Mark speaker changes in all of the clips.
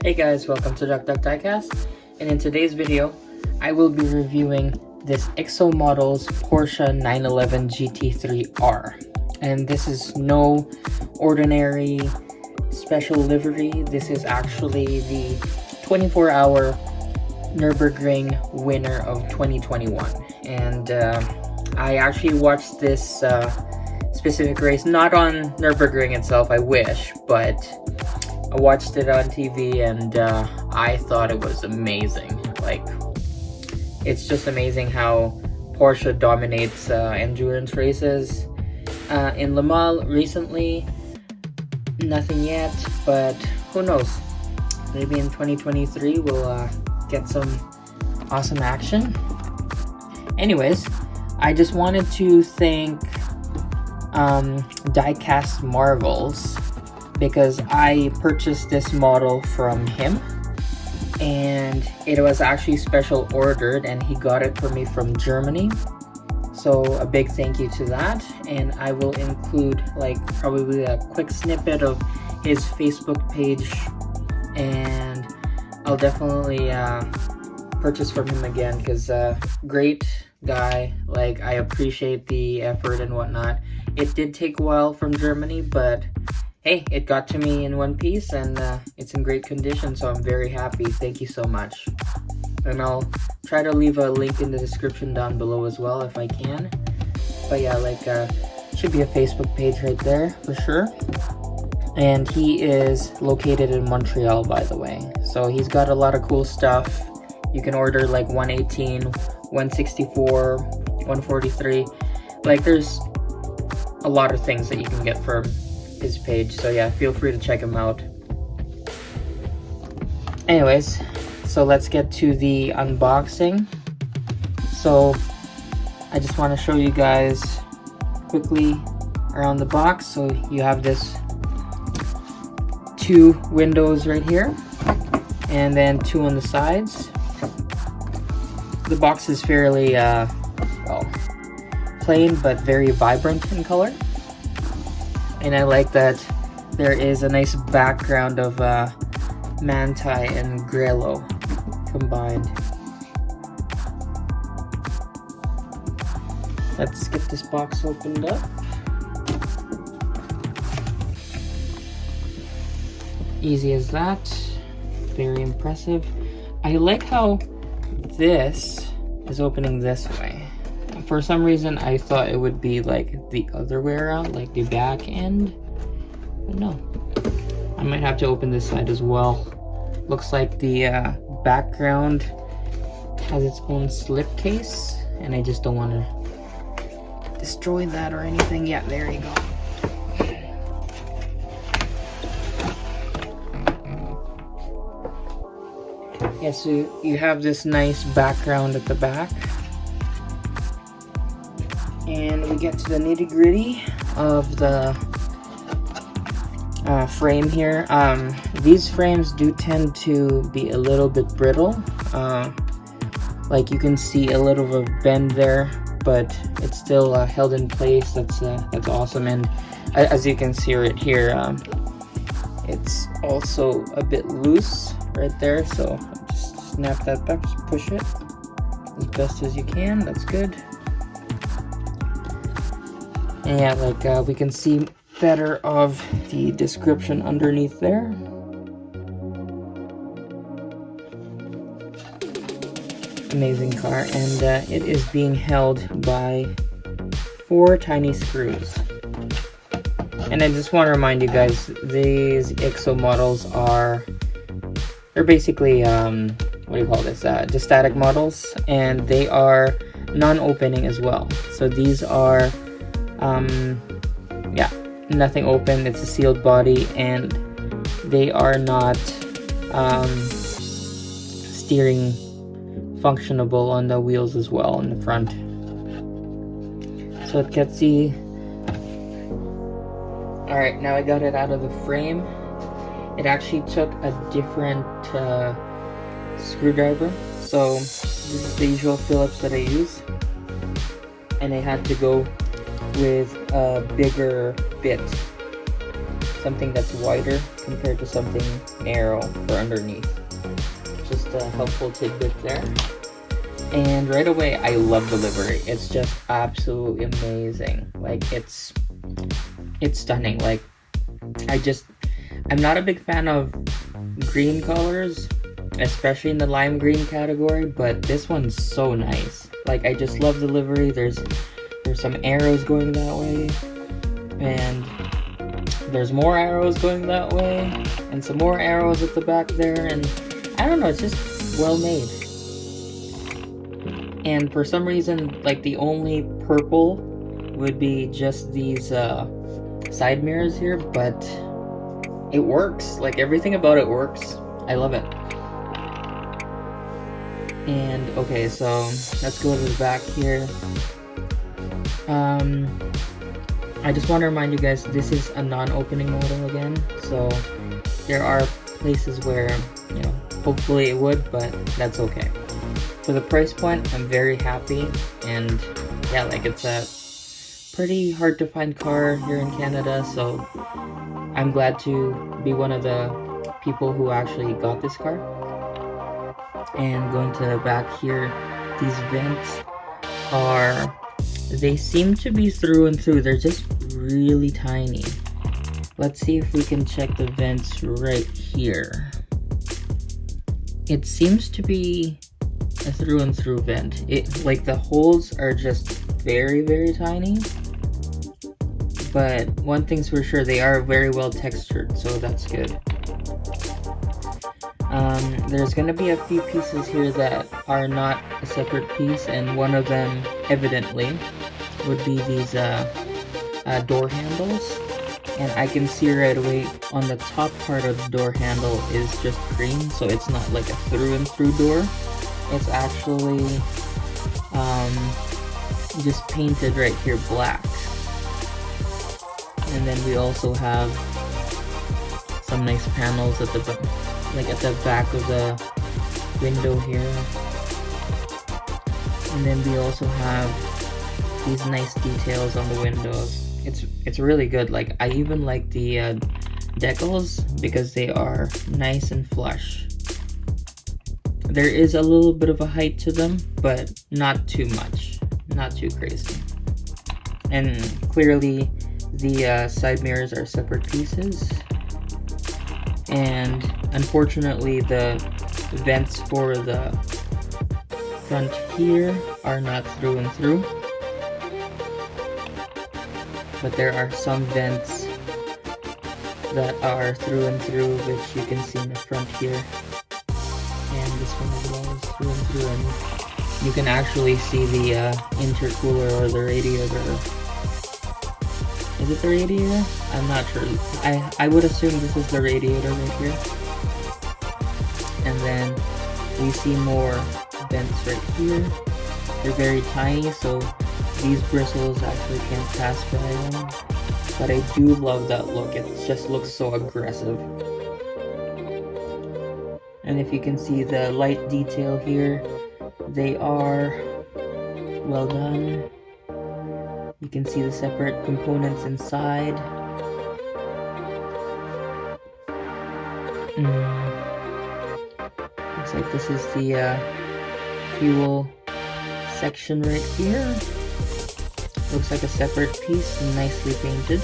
Speaker 1: Hey guys, welcome to Diecast, and in today's video, I will be reviewing this EXO Models Porsche 911 GT3 R. And this is no ordinary special livery. This is actually the 24-hour Nürburgring Winner of 2021. And I actually watched this specific race, not on Nürburgring itself, I wish, but I watched it on TV and I thought it was amazing. Like, it's just amazing how Porsche dominates endurance races. In Le Mans recently, nothing yet, but who knows? Maybe in 2023 we'll get some awesome action. Anyways, I just wanted to thank Diecast Marvels, because I purchased this model from him and it was actually special ordered and he got it for me from Germany. So a big thank you to that, and I will include like probably a quick snippet of his Facebook page, and I'll definitely purchase from him again because great guy. Like, I appreciate the effort and whatnot. It did take a while from Germany, but hey, it got to me in one piece and it's in great condition, so I'm very happy. Thank you so much. And I'll try to leave a link in the description down below as well if I can. But yeah, like should be a Facebook page right there for sure. And he is located in Montreal, by the way. So he's got a lot of cool stuff. You can order like 118, 164, 143. Like, there's a lot of things that you can get from his page. So yeah, feel free to check him out. Anyways, so let's get to the unboxing. So I just want to show you guys quickly around the box. So you have this 2 windows right here and then 2 on the sides. The box is fairly well, plain but very vibrant in color, and I like that there is a nice background of Manti and Grello combined. Let's get this box opened up. Easy as that. Very impressive. I like how this is opening this way. For some reason I thought it would be like the other way around, like the back end, but no. I might have to open this side as well. Looks like the background has its own slip case, and I just don't want to destroy that or anything. Yeah, there you go. Yeah, so you have this nice background at the back. And we get to the nitty-gritty of the frame here. These frames do tend to be a little bit brittle. Like, you can see a little of a bend there, but it's still held in place. That's awesome. And as you can see right here, it's also a bit loose right there. So just snap that back, just push it as best as you can. That's good. And yeah, like we can see better of the description underneath there. Amazing car, and it is being held by 4 tiny screws. And I just want to remind you guys, these EXO models they're basically what do you call this? Just static models, and they are non-opening as well. So these are yeah, nothing open. It's a sealed body, and they are not steering functionable on the wheels as well on the front. So it gets the alright, now I got it out of the frame. It actually took a different screwdriver. So this is the usual Phillips that I use, and I had to go with a bigger bit something that's wider compared to something narrow for underneath. Just a helpful tidbit there. And right away, I love the livery. It's just absolutely amazing. Like, it's stunning. Like, I'm not a big fan of green colors, especially in the lime green category, but this one's so nice. Like, I just love the livery. There's some arrows going that way, and there's more arrows going that way, and some more arrows at the back there, and I don't know, it's just well made. And for some reason, like, the only purple would be just these side mirrors here, but it works. Like, everything about it works. I love it. And okay, so let's go to the back here. I just want to remind you guys, this is a non-opening model again, so there are places where, you know, hopefully it would, but that's okay. For the price point, I'm very happy, and yeah, like, it's a pretty hard to find car here in Canada, so I'm glad to be one of the people who actually got this car. And going to the back here, these vents they seem to be through and through. They're just really tiny. Let's see if we can check the vents right here. It seems to be a through and through vent. Like, the holes are just very, very tiny. But one thing's for sure, they are very well textured, so that's good. There's gonna be a few pieces here that are not a separate piece, and one of them, evidently, would be these door handles. And I can see right away on the top part of the door handle is just green, so it's not like a through and through door. It's actually just painted right here black. And then we also have some nice panels at the back of the window here. And then we also have these nice details on the windows. It's really good. Like, I even like the decals because they are nice and flush. There is a little bit of a height to them, but not too much, not too crazy. And clearly the side mirrors are separate pieces, and unfortunately the vents for the front here are not through and through, but there are some vents that are through and through, which you can see in the front here, and this one as well is through and through, and you can actually see the intercooler or the radiator. Is it the radiator? I'm not sure. I would assume this is the radiator right here. And then we see more vents right here. They're very tiny, so these bristles actually can't pass by them. But I do love that look. It just looks so aggressive. And if you can see the light detail here, they are well done. You can see the separate components inside. Looks like this is the fuel section right here. Looks like a separate piece, nicely painted.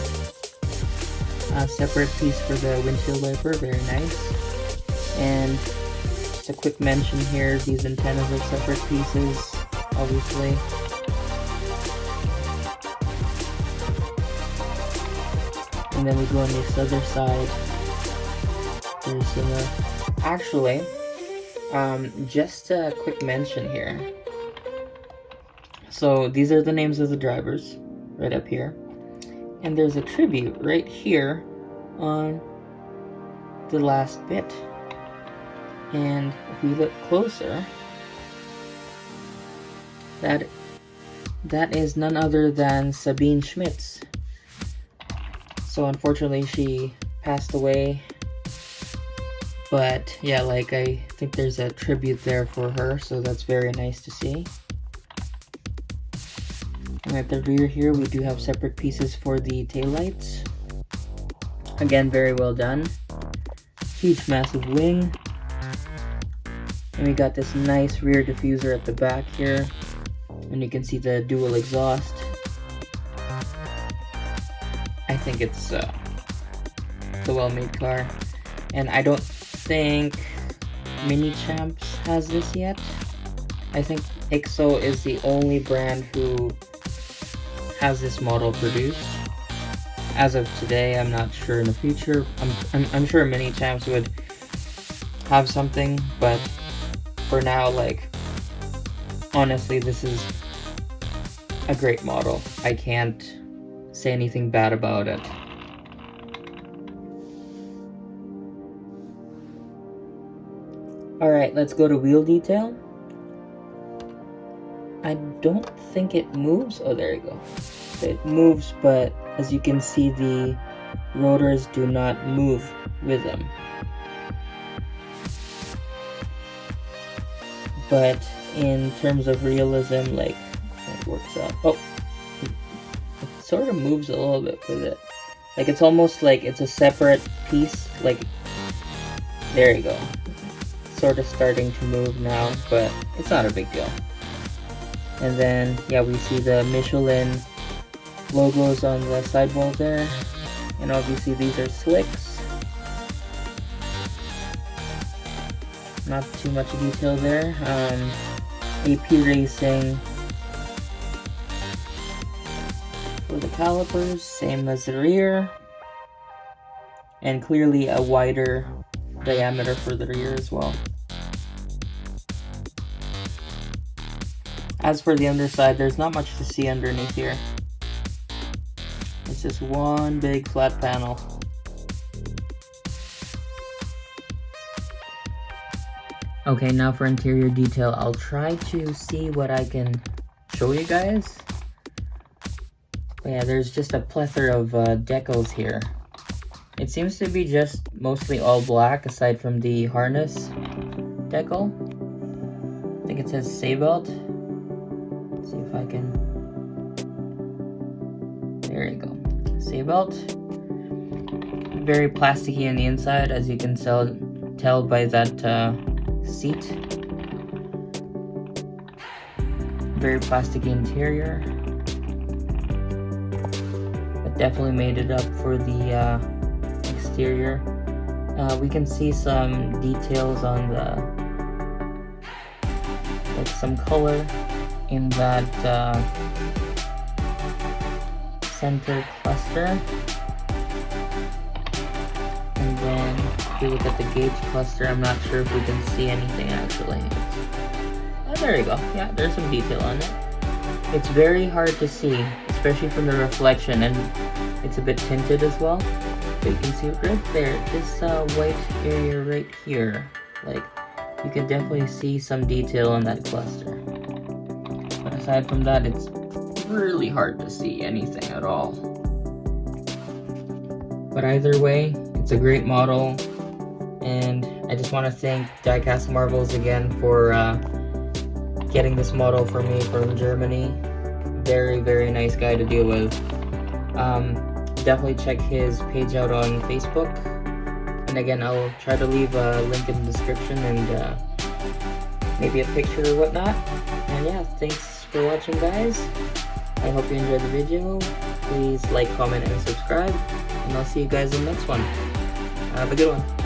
Speaker 1: A separate piece for the windshield wiper, very nice. And just a quick mention here, these antennas are separate pieces, obviously. And then we go on this other side. There's some actually, just a quick mention here. So these are the names of the drivers right up here, and there's a tribute right here on the last bit. And if we look closer, that is none other than Sabine Schmitz. So unfortunately she passed away, but yeah, like, I think there's a tribute there for her, so that's very nice to see. And at the rear here we do have separate pieces for the taillights. Again, very well done. Huge massive wing. And we got this nice rear diffuser at the back here. And you can see the dual exhaust. I think it's a well-made car. And I don't think Mini Champs has this yet. I think IXO is the only brand who has this model produced. As of today, I'm not sure in the future. I'm sure Mini Champs would have something, but for now, like, honestly, this is a great model. I can't say anything bad about it. Alright, let's go to wheel detail. I don't think it moves. Oh, there you go. It moves, but as you can see, the rotors do not move with them. But in terms of realism, like, it works out. Oh, it sort of moves a little bit with it. Like, it's almost like it's a separate piece. Like, there you go. Sort of starting to move now, but it's not a big deal. And then, yeah, we see the Michelin logos on the sidewall there. And obviously these are slicks. Not too much detail there. AP Racing for the calipers, same as the rear. And clearly a wider diameter for the rear as well. As for the underside, there's not much to see underneath here. It's just one big flat panel. Okay, now for interior detail, I'll try to see what I can show you guys. But yeah, there's just a plethora of decals here. It seems to be just mostly all black aside from the harness decal. I think it says Seatbelt. Let's see if I can... There you go. Seatbelt. Very plasticky on the inside, as you can tell by that seat. Very plasticky interior. But definitely made it up for the exterior. We can see some details on the, like, some color in that center cluster. And then if you look at the gauge cluster, I'm not sure if we can see anything actually. Oh, there you go. Yeah, there's some detail on it. It's very hard to see, especially from the reflection, and it's a bit tinted as well. But you can see right there, this white area right here. Like, you can definitely see some detail on that cluster. But aside from that, it's really hard to see anything at all. But either way, it's a great model, and I just want to thank Diecast Marvels again for getting this model for me from Germany. Very, very nice guy to deal with. Definitely check his page out on Facebook. And again, I'll try to leave a link in the description and maybe a picture or whatnot. And yeah, thanks for watching, guys. I hope you enjoyed the video. Please like, comment, and subscribe. And I'll see you guys in the next one. Have a good one.